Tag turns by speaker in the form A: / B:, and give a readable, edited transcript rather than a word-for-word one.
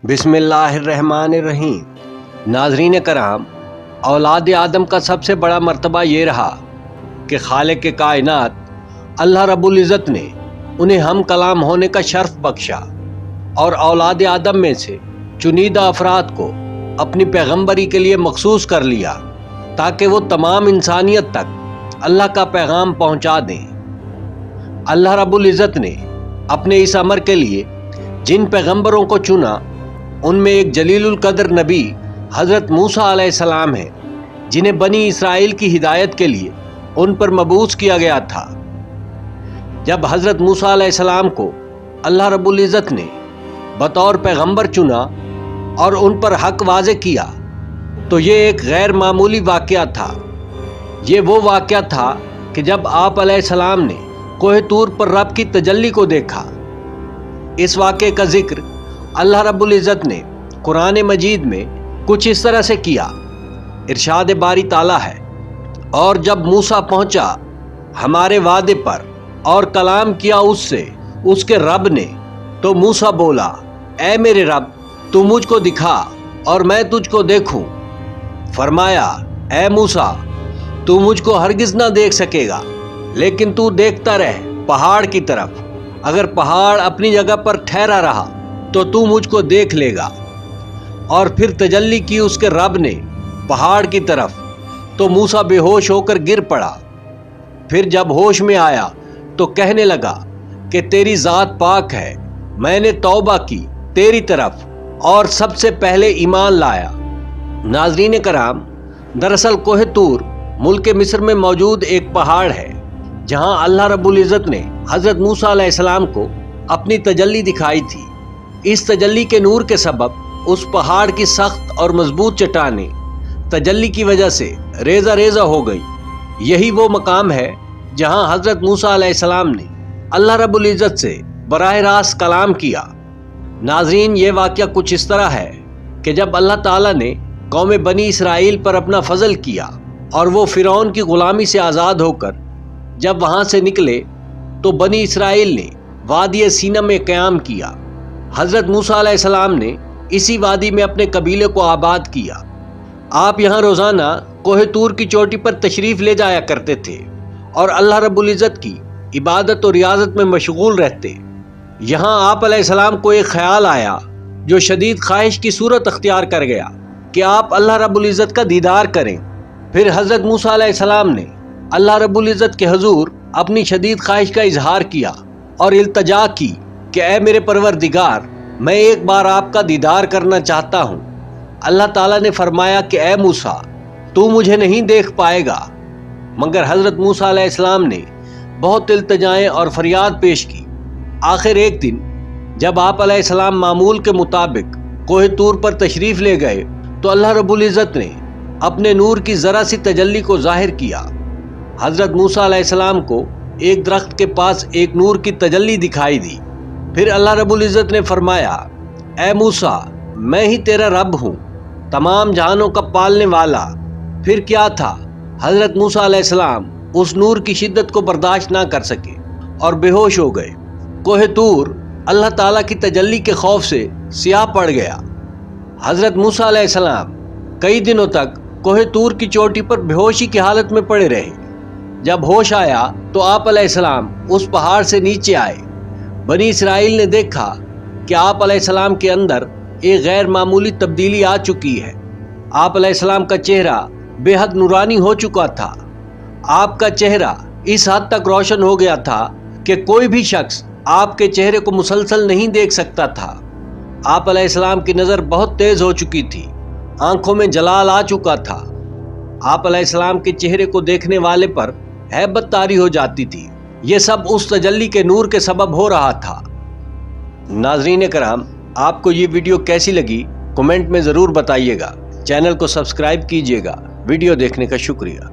A: बिस्मिल्लाहिर्रहमानिर्रहीम। नाज़रीन कराम, औलाद आदम का सबसे बड़ा मर्तबा ये रहा कि खालिक कायनात अल्लाह रब्बुल इज़्ज़त ने उन्हें हम कलाम होने का शर्फ बख्शा और औलाद आदम में से चुनीदा अफराद को अपनी पैगंबरी के लिए मखसूस कर लिया ताकि वो तमाम इंसानियत तक अल्लाह का पैगाम पहुंचा दें। अल्लाह रब्बुल इज़्ज़त ने अपने इस अमर के लिए जिन पैगंबरों को चुना उनमें एक जलीलुल कदर नबी हज़रत मूसा अलैहिस्सलाम हैं, जिन्हें बनी इसराइल की हिदायत के लिए उन पर मबूस किया गया था। जब हज़रत मूसा अलैहिस्सलाम को अल्लाह रब्बुल इज़्ज़त ने बतौर पैगंबर चुना और उन पर हक वाज़े किया तो ये एक गैर मामूली वाक़या था। ये वो वाक़या था कि जब आप अलैहिस्सलाम ने कोह तूर पर रब की तजल्ली को देखा। इस वाक़े का जिक्र अल्लाह रब्बुल इज़्ज़त ने कुरान मजीद में कुछ इस तरह से किया। इरशाद बारी ताला है, और जब मूसा पहुंचा हमारे वादे पर और कलाम किया उससे उसके रब ने, तो मूसा बोला, ऐ मेरे रब, तू मुझको दिखा और मैं तुझको देखूं। फरमाया, ऐ मूसा, तू मुझको हरगिज़ ना देख सकेगा, लेकिन तू देखता रह पहाड़ की तरफ। अगर पहाड़ अपनी जगह पर ठहरा रहा तो तू मुझको देख लेगा। और फिर तजल्ली की उसके रब ने पहाड़ की तरफ, तो मूसा बेहोश होकर गिर पड़ा। फिर जब होश में आया तो कहने लगा कि तेरी ज़ात पाक है, मैंने तौबा की तेरी तरफ और सबसे पहले ईमान लाया। नाज़रीन कराम, दरअसल कोह तूर मुल्क मिस्र में मौजूद एक पहाड़ है जहां अल्लाह रब्बुल इज़्ज़त ने हज़रत मूसा अलैहिस्सलाम को अपनी तजल्ली दिखाई थी। इस तजल्ली के नूर के सबब उस पहाड़ की सख्त और मजबूत चट्टानें तजल्ली की वजह से रेज़ा रेज़ा हो गई। यही वो मकाम है जहां हज़रत मूसा अलैहिस्सलाम ने अल्लाह रब्बुल इज़्ज़त से बराह रास्त कलाम किया। नाज़रीन, ये वाक़या कुछ इस तरह है कि जब अल्लाह ताला ने कौम बनी इसराइल पर अपना फजल किया और वो फ़िरौन की ग़ुलामी से आज़ाद होकर जब वहाँ से निकले तो बनी इसराइल ने वादी सीना में क़याम किया। हज़रत मूसा अलैहिस्सलाम ने इसी वादी में अपने कबीले को आबाद किया। आप यहाँ रोज़ाना कोह तूर की चोटी पर तशरीफ़ ले जाया करते थे और अल्लाह रब्बुल इज़्ज़त की इबादत और रियाज़त में मशगूल रहते। यहाँ आप अलैहिस्सलाम को एक ख़याल आया जो शदीद ख्वाहिश की सूरत अख्तियार कर गया कि आप अल्लाह रब्बुल इज़्ज़त का दीदार करें। फिर हज़रत मूसा अलैहिस्सलाम ने अल्लाह रब्बुल इज़्ज़त के हुज़ूर अपनी शदीद ख्वाहिश का इजहार किया और इल्तजा की कि ऐ मेरे परवरदिगार, मैं एक बार आपका दीदार करना चाहता हूँ। अल्लाह ताला ने फरमाया कि ऐ मूसा, तू मुझे नहीं देख पाएगा। मगर हज़रत मूसा अलैहिस्सलाम ने बहुत इल्तजाएं और फरियाद पेश की। आखिर एक दिन जब आप अलैहिस्सलाम मामूल के मुताबिक कोह तूर पर तशरीफ़ ले गए तो अल्लाह रब्बुल इज़्ज़त ने अपने नूर की ज़रा सी तजल्ली को ज़ाहिर किया। हज़रत मूसा अलैहिस्सलाम को एक दरख्त के पास एक नूर की तजल्ली दिखाई दी। फिर अल्लाह रब्बुल इज़्ज़त ने फरमाया, ऐ मूसा, मैं ही तेरा रब हूँ, तमाम जहानों का पालने वाला। फिर क्या था, हज़रत मूसा अलैहिस्सलाम उस नूर की शिद्दत को बर्दाश्त ना कर सके और बेहोश हो गए। कोह तूर अल्लाह ताला की तजल्ली के खौफ से सियाह पड़ गया। हज़रत मूसा अलैहिस्सलाम कई दिनों तक कोह तूर की चोटी पर बेहोशी की हालत में पड़े रहे। जब होश आया तो आप अलैहिस्सलाम उस पहाड़ से नीचे आए। बनी इसराइल ने देखा कि आप अलैहिस्सलाम के अंदर एक गैर मामूली तब्दीली आ चुकी है। आप अलैहिस्सलाम का चेहरा बेहद नूरानी हो चुका था। आपका चेहरा इस हद तक रोशन हो गया था कि कोई भी शख्स आपके चेहरे को मुसलसल नहीं देख सकता था। आप अलैहिस्सलाम की नज़र बहुत तेज़ हो चुकी थी, आंखों में जलाल आ चुका था। आप अलैहिस्सलाम के चेहरे को देखने वाले पर हैबत तारी हो जाती थी। ये सब उस तजल्ली के नूर के सबब हो रहा था। नाज़रीन कराम, आपको ये वीडियो कैसी लगी कमेंट में ज़रूर बताइएगा। चैनल को सब्सक्राइब कीजिएगा। वीडियो देखने का शुक्रिया।